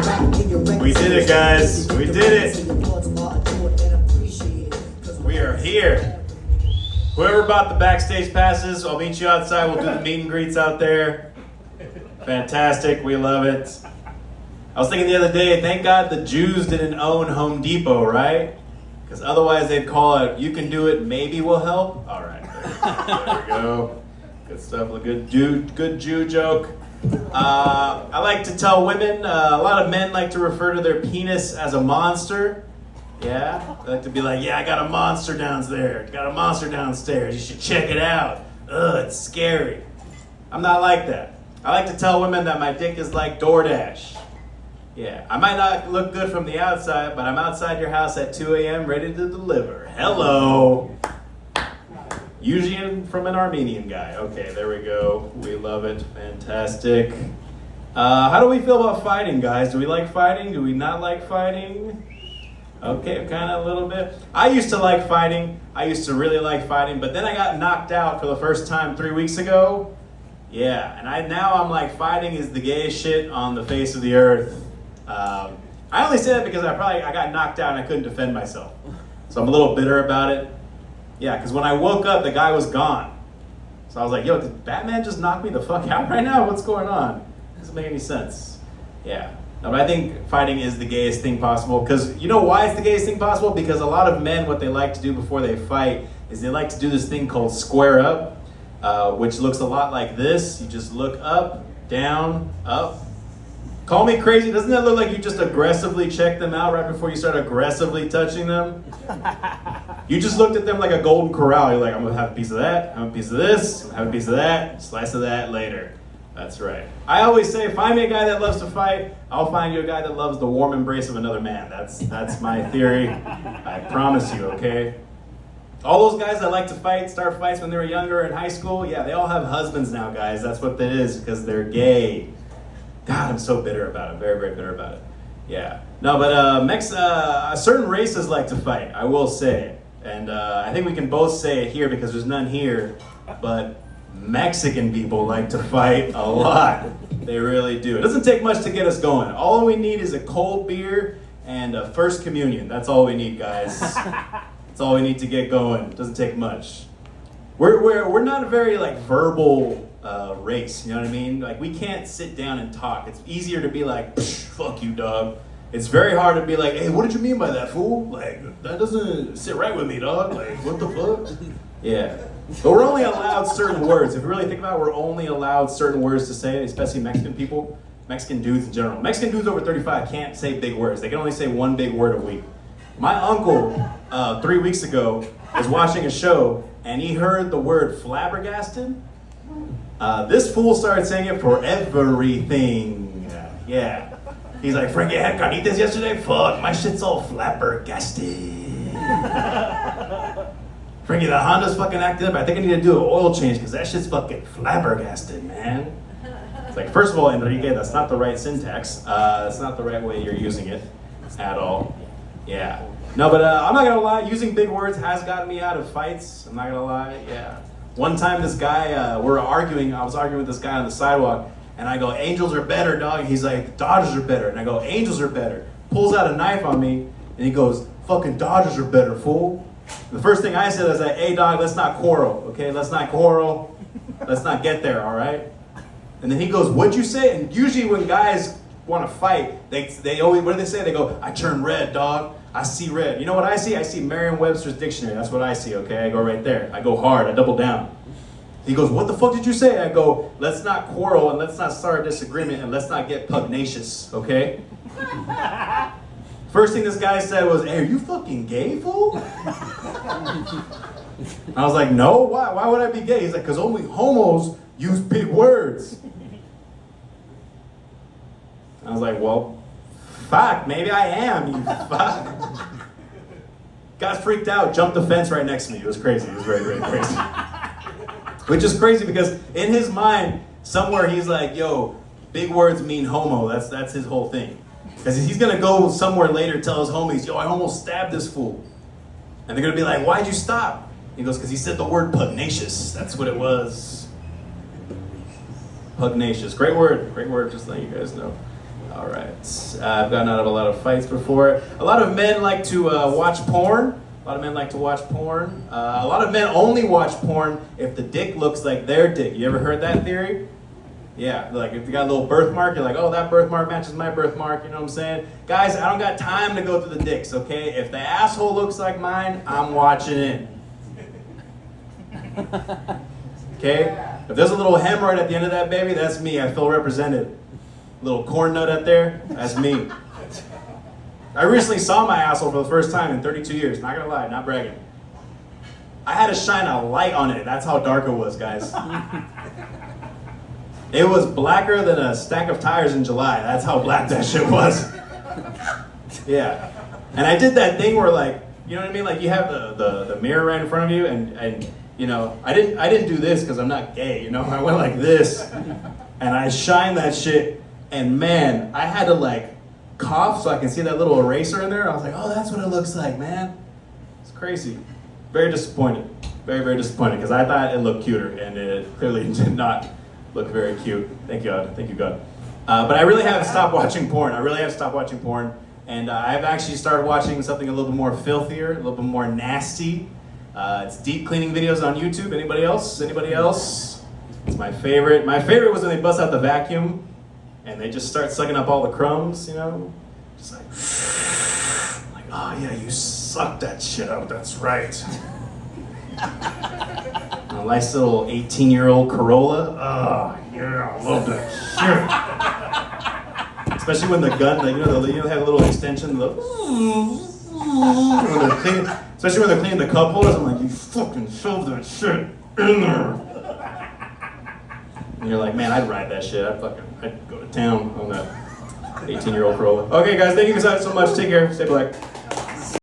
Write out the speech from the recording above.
We did it, guys. We did it. We are here. Whoever bought the backstage passes, I'll meet you outside. We'll do the meet and greets out there. Fantastic. We love it. I was thinking the other day, thank God the Jews didn't own Home Depot, right? Because otherwise they'd call it, you can do it, maybe we'll help. All right. There we go. Good stuff. A good Jew joke. I like to tell women, a lot of men like to refer to their penis as a monster. Yeah, they like to be like, yeah, I got a monster downstairs. Got a monster downstairs. You should check it out. Ugh, it's scary. I'm not like that. I like to tell women that my dick is like DoorDash. Yeah, I might not look good from the outside, but I'm outside your house at 2 a.m. ready to deliver. Hello. Usually from an Armenian guy. Okay, there we go. We love it. Fantastic. How do we feel about fighting, guys? Do we like fighting? Do we not like fighting? Okay, kind of a little bit. I used to like fighting. I used to really like fighting, but then I got knocked out for the first time 3 weeks ago. Yeah, and now I'm like, fighting is the gayest shit on the face of the earth. I only say that because I got knocked out and I couldn't defend myself. So I'm a little bitter about it. Yeah, because when I woke up, the guy was gone. So I was like, yo, did Batman just knock me the fuck out right now? What's going on? Doesn't make any sense. Yeah. No, but I think fighting is the gayest thing possible. Because you know why it's the gayest thing possible? Because a lot of men, what they like to do before they fight is they like to do this thing called square up, which looks a lot like this. You just look up, down, up. Call me crazy. Doesn't that look like you just aggressively checked them out right before you start aggressively touching them? You just looked at them like a golden corral. You're like, I'm going to have a piece of that, I'm going to have a piece of this, I'm going to have a piece of that, slice of that later. That's right. I always say, find me a guy that loves to fight, I'll find you a guy that loves the warm embrace of another man. That's my theory. I promise you, okay? All those guys that like to fight, start fights when they were younger in high school, yeah, they all have husbands now, guys. That's what that is, because they're gay. God, I'm so bitter about it. Very, very bitter about it. Yeah. No, but certain races like to fight, I will say. And I think we can both say it here because there's none here, but Mexican people like to fight a lot. They really do. It doesn't take much to get us going. All we need is a cold beer and a first communion. That's all we need, guys. That's all we need to get going. It doesn't take much. We're not a very like verbal race, you know what I mean? Like, we can't sit down and talk. It's easier to be like, fuck you, dog. It's very hard to be like, hey, what did you mean by that, fool? Like, that doesn't sit right with me, dog. Like, what the fuck? Yeah. But we're only allowed certain words. If you really think about it, we're only allowed certain words to say, especially Mexican people, Mexican dudes in general. Mexican dudes over 35 can't say big words. They can only say one big word a week. My uncle, 3 weeks ago, was watching a show, and he heard the word flabbergasted. This fool started saying it for everything. Yeah. He's like, Frank, you had carnitas yesterday? Fuck, my shit's all flabbergasted. Frankie, the Honda's fucking acting up. I think I need to do an oil change because that shit's fucking flabbergasted, man. It's like, first of all, Enrique, that's not the right syntax. That's not the right way you're using it at all. Yeah. No, but I'm not gonna lie, using big words has gotten me out of fights. I'm not gonna lie, yeah. One time this guy, I was arguing with this guy on the sidewalk, and I go, Angels are better, dog. And he's like, Dodgers are better. And I go, Angels are better. Pulls out a knife on me, and he goes, fucking Dodgers are better, fool. The first thing I said is like, hey, dog, let's not quarrel, okay? Let's not quarrel. Let's not get there, all right? And then he goes, what'd you say? And usually when guys want to fight, they always, what do they say? They go, I turn red, dog. I see red. You know what I see? I see Merriam-Webster's dictionary. That's what I see, okay? I go right there. I go hard. I double down. He goes, what the fuck did you say? I go, let's not quarrel and let's not start a disagreement and let's not get pugnacious, okay? First thing this guy said was, hey, are you fucking gay, fool? I was like, no, why? Why would I be gay? He's like, because only homos use big words. I was like, well, fuck, maybe I am, you fuck. Got freaked out, jumped the fence right next to me. It was crazy. It was very, very crazy. Which is crazy because in his mind, somewhere he's like, yo, big words mean homo. That's his whole thing. Because he's going to go somewhere later, tell his homies, yo, I almost stabbed this fool. And they're going to be like, why'd you stop? He goes, because he said the word pugnacious. That's what it was. Pugnacious. Great word, just letting you guys know. All right. I've gotten out of a lot of fights before. A lot of men like to watch porn. A lot of men like to watch porn. A lot of men only watch porn if the dick looks like their dick. You ever heard that theory? Yeah, like if you got a little birthmark, you're like, oh, that birthmark matches my birthmark, you know what I'm saying? Guys, I don't got time to go through the dicks, okay? If the asshole looks like mine, I'm watching it. Okay? If there's a little hemorrhoid at the end of that baby, that's me. I feel represented. Little corn nut up there, that's me. I recently saw my asshole for the first time in 32 years. Not gonna lie, not bragging. I had to shine a light on it. That's how dark it was, guys. It was blacker than a stack of tires in July. That's how black that shit was. Yeah. And I did that thing where, like, you know what I mean? Like, you have the mirror right in front of you, and you know, I didn't do this because I'm not gay, you know? I went like this, and I shined that shit, and man, I had to, like, cough so I can see that little eraser in there. I was like, oh, that's what it looks like, man. It's crazy. Very disappointed. Very, very disappointed, because I thought it looked cuter, and it clearly did not look very cute. Thank you, God. Thank you, God. But I really have stopped watching porn. I really have stopped watching porn. And I've actually started watching something a little bit more filthier, a little bit more nasty. It's deep cleaning videos on YouTube. Anybody else? Anybody else? It's my favorite. My favorite was when they bust out the vacuum and they just start sucking up all the crumbs, you know? Just like, oh yeah, you sucked that shit up, that's right. A nice little 18-year-old Corolla. Oh, yeah, I love that shit. Especially when the gun, like, you know, they have a little extension. Especially when they're cleaning the cup holders. I'm like, you fucking shoved that shit in there. And you're like, man, I'd ride that shit. I'd go to town on that 18-year-old Corolla. Okay, guys, thank you guys so much. Take care. Stay black.